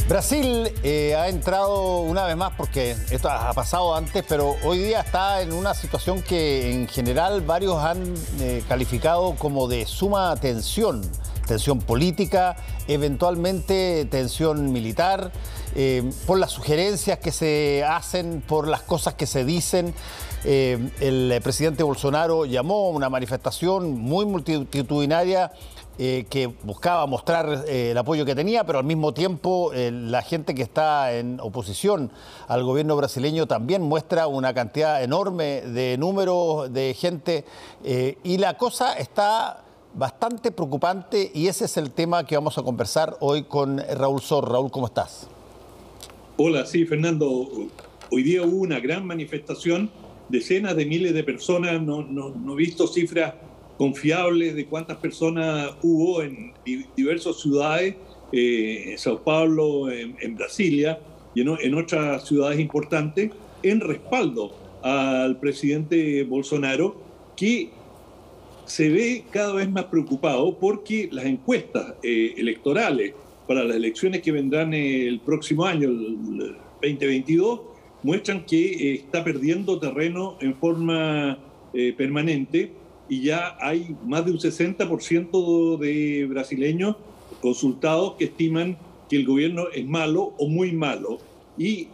Brasil ha entrado una vez más, porque esto ha pasado antes, pero hoy día está en una situación que en general varios han calificado como de suma tensión. Tensión política, eventualmente tensión militar, por las sugerencias que se hacen, por las cosas que se dicen. El presidente Bolsonaro llamó a una manifestación muy multitudinaria que buscaba mostrar el apoyo que tenía, pero al mismo tiempo la gente que está en oposición al gobierno brasileño también muestra una cantidad enorme de números de gente y la cosa está bastante preocupante y ese es el tema que vamos a conversar hoy con Raúl Sor. Raúl, ¿cómo estás? Hola, sí, Fernando. Hoy día hubo una gran manifestación, decenas de miles de personas, no he visto cifras confiables de cuántas personas hubo en diversas ciudades, en Sao Paulo, en Brasilia y en otras ciudades importantes, en respaldo al presidente Bolsonaro, que se ve cada vez más preocupado porque las encuestas electorales para las elecciones que vendrán el próximo año, el 2022, muestran que está perdiendo terreno en forma permanente y ya hay más de un 60% de brasileños consultados que estiman que el gobierno es malo o muy malo y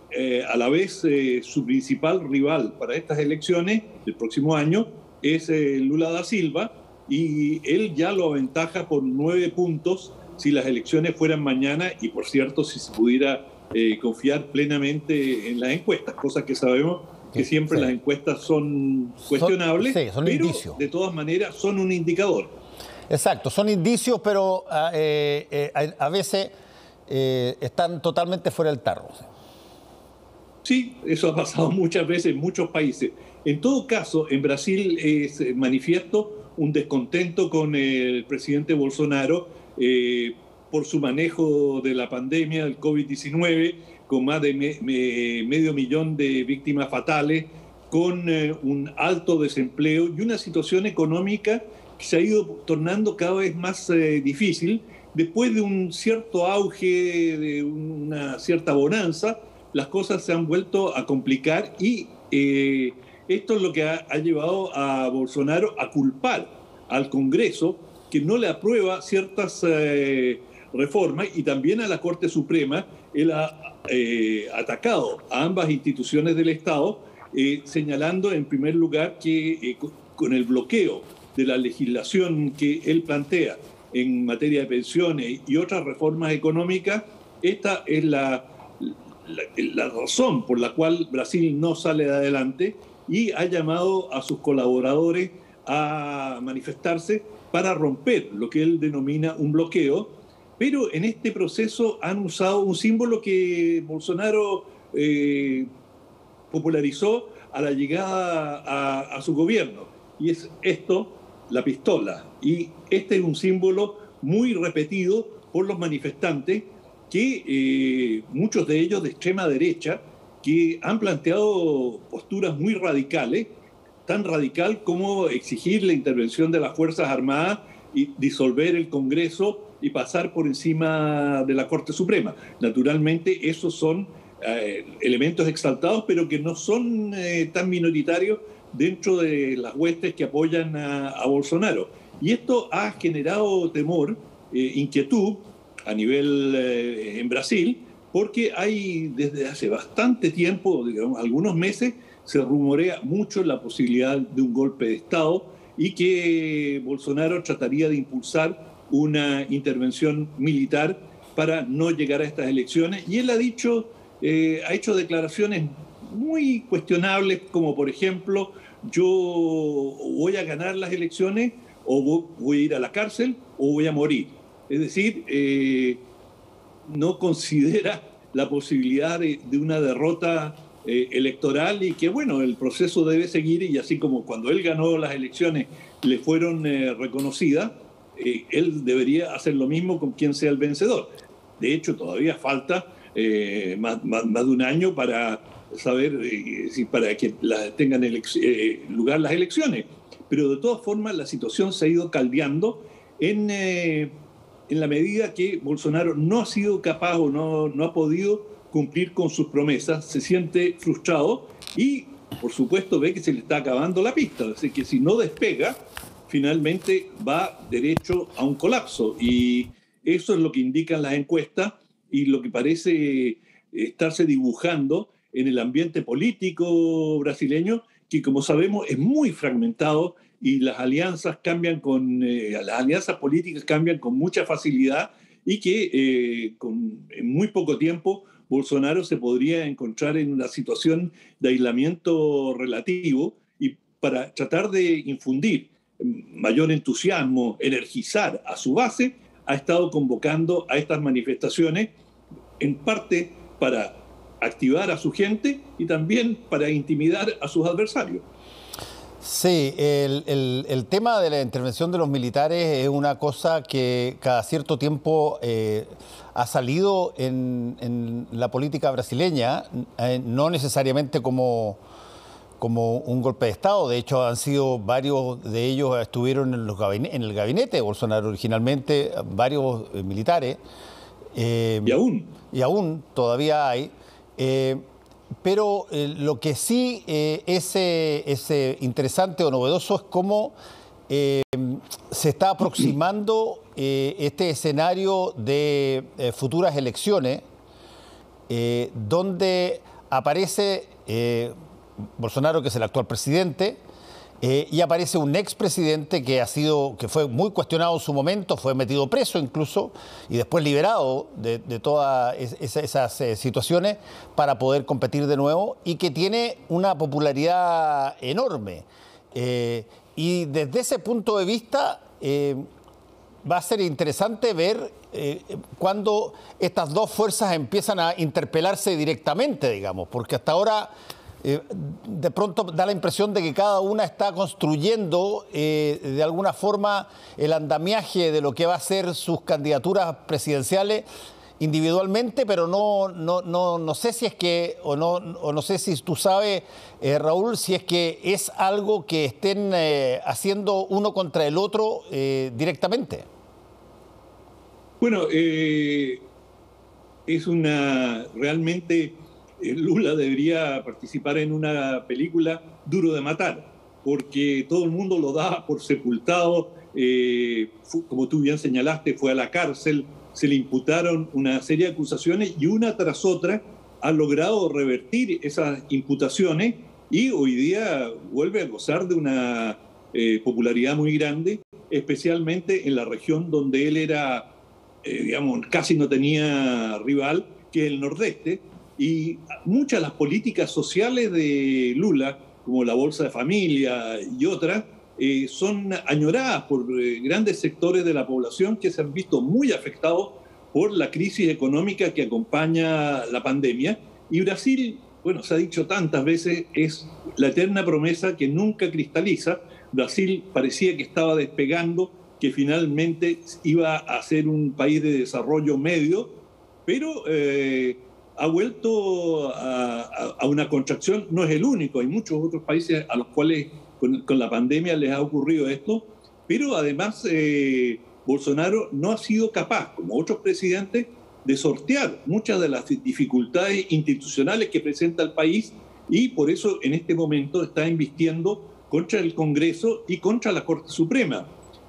a la vez su principal rival para estas elecciones del próximo año es Lula da Silva y él ya lo aventaja por 9 puntos si las elecciones fueran mañana y por cierto si se pudiera confiar plenamente en las encuestas, cosa que sabemos que siempre las encuestas son cuestionables, son pero indicios. De todas maneras son un indicador. Exacto, son indicios, pero a veces están totalmente fuera del tarro. Sí, eso ha pasado muchas veces en muchos países. En todo caso, en Brasil es manifiesto un descontento con el presidente Bolsonaro por su manejo de la pandemia del COVID-19, con más de medio millón de víctimas fatales, con un alto desempleo y una situación económica que se ha ido tornando cada vez más difícil. Después de un cierto auge, de una cierta bonanza, las cosas se han vuelto a complicar y esto es lo que ha llevado a Bolsonaro a culpar al Congreso que no le aprueba ciertas reformas y también a la Corte Suprema. Él ha atacado a ambas instituciones del Estado, señalando en primer lugar que con el bloqueo de la legislación que él plantea en materia de pensiones y otras reformas económicas, esta es la razón por la cual Brasil no sale adelante y ha llamado a sus colaboradores a manifestarse para romper lo que él denomina un bloqueo. Pero en este proceso han usado un símbolo que Bolsonaro popularizó a la llegada a su gobierno, y es esto, la pistola. Y este es un símbolo muy repetido por los manifestantes, que muchos de ellos de extrema derecha, que han planteado posturas muy radicales, tan radical como exigir la intervención de las Fuerzas Armadas y disolver el Congreso y pasar por encima de la Corte Suprema. Naturalmente, esos son elementos exaltados, pero que no son tan minoritarios dentro de las huestes que apoyan a Bolsonaro. Y esto ha generado temor, inquietud a nivel en Brasil, porque hay desde hace bastante tiempo, digamos, algunos meses, se rumorea mucho la posibilidad de un golpe de Estado y que Bolsonaro trataría de impulsar una intervención militar para no llegar a estas elecciones. Y él ha hecho declaraciones muy cuestionables, como por ejemplo, yo voy a ganar las elecciones o voy a ir a la cárcel o voy a morir. Es decir, no considera la posibilidad de una derrota electoral y que, bueno, el proceso debe seguir y así como cuando él ganó las elecciones le fueron reconocidas, él debería hacer lo mismo con quien sea el vencedor. De hecho, todavía falta más de un año para saber para que tengan lugar las elecciones. Pero de todas formas la situación se ha ido caldeando en en la medida que Bolsonaro no ha sido capaz o no ha podido cumplir con sus promesas, se siente frustrado y, por supuesto, ve que se le está acabando la pista. Así que si no despega, finalmente va derecho a un colapso. Y eso es lo que indican las encuestas y lo que parece estarse dibujando en el ambiente político brasileño, que, como sabemos, es muy fragmentado y las alianzas políticas cambian con mucha facilidad y que en muy poco tiempo Bolsonaro se podría encontrar en una situación de aislamiento relativo, y para tratar de infundir mayor entusiasmo, energizar a su base, ha estado convocando a estas manifestaciones, en parte para activar a su gente y también para intimidar a sus adversarios. Sí, el tema de la intervención de los militares es una cosa que cada cierto tiempo ha salido en la política brasileña, no necesariamente como un golpe de Estado. De hecho, han sido varios de ellos, estuvieron en el gabinete de Bolsonaro originalmente, varios militares. Y aún todavía hay. Pero lo que sí es interesante o novedoso es cómo se está aproximando este escenario de futuras elecciones, donde aparece Bolsonaro, que es el actual presidente, y aparece un expresidente que fue muy cuestionado en su momento, fue metido preso incluso, y después liberado de todas esas situaciones para poder competir de nuevo, y que tiene una popularidad enorme. Y desde ese punto de vista va a ser interesante ver cuando estas dos fuerzas empiezan a interpelarse directamente, digamos, porque hasta ahora de pronto da la impresión de que cada una está construyendo de alguna forma el andamiaje de lo que va a ser sus candidaturas presidenciales individualmente, pero no sé si es que, o no sé si tú sabes, Raúl, si es que es algo que estén haciendo uno contra el otro directamente. Bueno, realmente Lula debería participar en una película Duro de Matar, porque todo el mundo lo da por sepultado. Como tú bien señalaste, fue a la cárcel, se le imputaron una serie de acusaciones y una tras otra ha logrado revertir esas imputaciones y hoy día vuelve a gozar de una popularidad muy grande, especialmente en la región donde él era, casi no tenía rival, que es el Nordeste. Y muchas de las políticas sociales de Lula, como la Bolsa de Familia y otras, son añoradas por grandes sectores de la población que se han visto muy afectados por la crisis económica que acompaña la pandemia. Y Brasil, bueno, se ha dicho tantas veces, es la eterna promesa que nunca cristaliza. Brasil parecía que estaba despegando, que finalmente iba a ser un país de desarrollo medio, pero ha vuelto a una contracción. No es el único, hay muchos otros países a los cuales con la pandemia les ha ocurrido esto, pero además Bolsonaro no ha sido capaz, como otros presidentes, de sortear muchas de las dificultades institucionales que presenta el país, y por eso en este momento está invistiendo contra el Congreso y contra la Corte Suprema.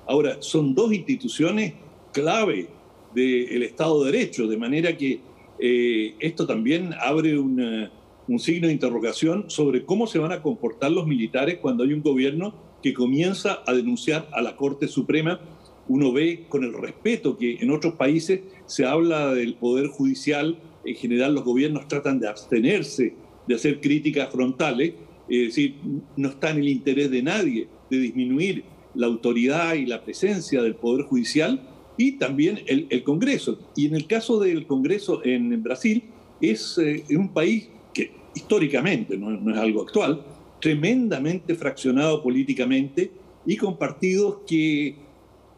Ahora, son dos instituciones clave del Estado de Derecho, de manera que esto también abre un signo de interrogación sobre cómo se van a comportar los militares cuando hay un gobierno que comienza a denunciar a la Corte Suprema. Uno ve con el respeto que en otros países se habla del Poder Judicial. En general los gobiernos tratan de abstenerse de hacer críticas frontales, es decir, no está en el interés de nadie de disminuir la autoridad y la presencia del Poder Judicial, y también el Congreso. Y en el caso del Congreso en Brasil, es un país que históricamente, no es algo actual, tremendamente fraccionado políticamente y con partidos que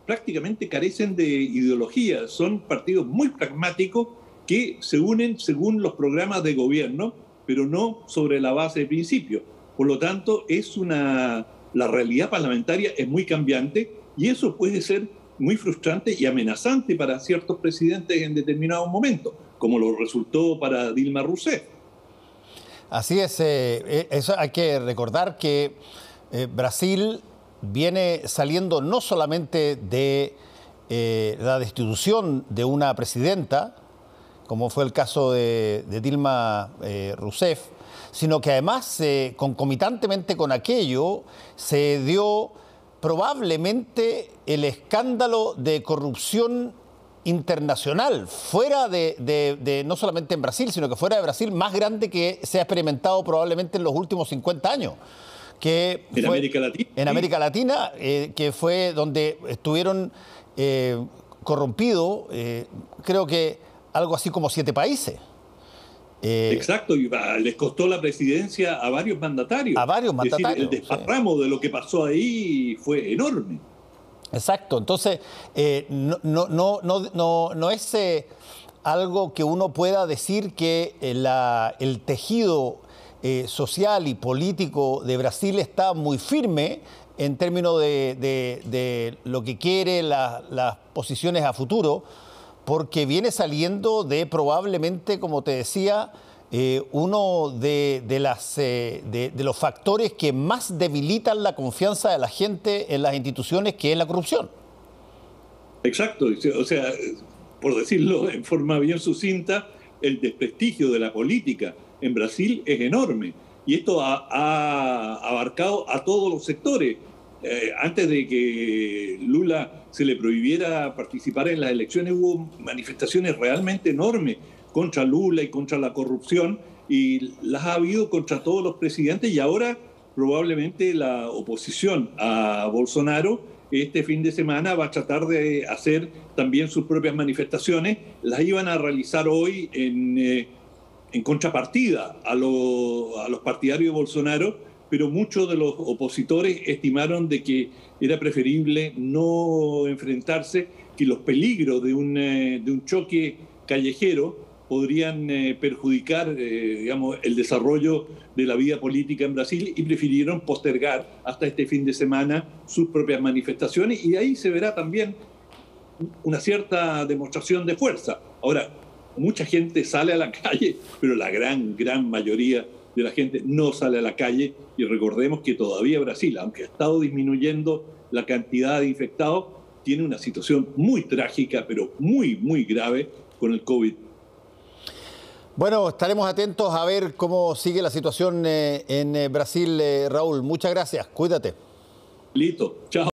prácticamente carecen de ideología. Son partidos muy pragmáticos que se unen según los programas de gobierno, pero no sobre la base de principios. Por lo tanto, la realidad parlamentaria es muy cambiante, y eso puede ser muy frustrante y amenazante para ciertos presidentes en determinados momentos, como lo resultó para Dilma Rousseff. Así es, eso hay que recordar que Brasil viene saliendo no solamente de la destitución de una presidenta, como fue el caso de Dilma Rousseff, sino que además, concomitantemente con aquello, se dio probablemente el escándalo de corrupción internacional, fuera de no solamente en Brasil, sino que fuera de Brasil, más grande que se ha experimentado probablemente en los últimos 50 años. Que en América Latina. En América Latina, que fue donde estuvieron corrompidos, creo que algo así como 7 países. Exacto, y les costó la presidencia a varios mandatarios. A varios mandatarios. Es decir, el desparramo de lo que pasó ahí fue enorme. Exacto, entonces no es algo que uno pueda decir que el tejido social y político de Brasil está muy firme en términos de lo que quiere, las posiciones a futuro, porque viene saliendo de probablemente, como te decía, uno de los factores que más debilitan la confianza de la gente en las instituciones, que es la corrupción. Exacto, o sea, por decirlo en forma bien sucinta, el desprestigio de la política en Brasil es enorme. Y esto ha abarcado a todos los sectores. Antes de que Lula se le prohibiera participar en las elecciones, hubo manifestaciones realmente enormes contra Lula y contra la corrupción, y las ha habido contra todos los presidentes, y ahora probablemente la oposición a Bolsonaro este fin de semana va a tratar de hacer también sus propias manifestaciones. Las iban a realizar hoy en contrapartida a los partidarios de Bolsonaro, pero muchos de los opositores estimaron de que era preferible no enfrentarse, que los peligros de un choque callejero podrían perjudicar digamos, el desarrollo de la vida política en Brasil, y prefirieron postergar hasta este fin de semana sus propias manifestaciones, y ahí se verá también una cierta demostración de fuerza. Ahora, mucha gente sale a la calle, pero la gran mayoría de la gente no sale a la calle, y recordemos que todavía Brasil, aunque ha estado disminuyendo la cantidad de infectados, tiene una situación muy trágica, pero muy grave con el COVID. Bueno, estaremos atentos a ver cómo sigue la situación en Brasil, Raúl. Muchas gracias, cuídate. Listo, chao.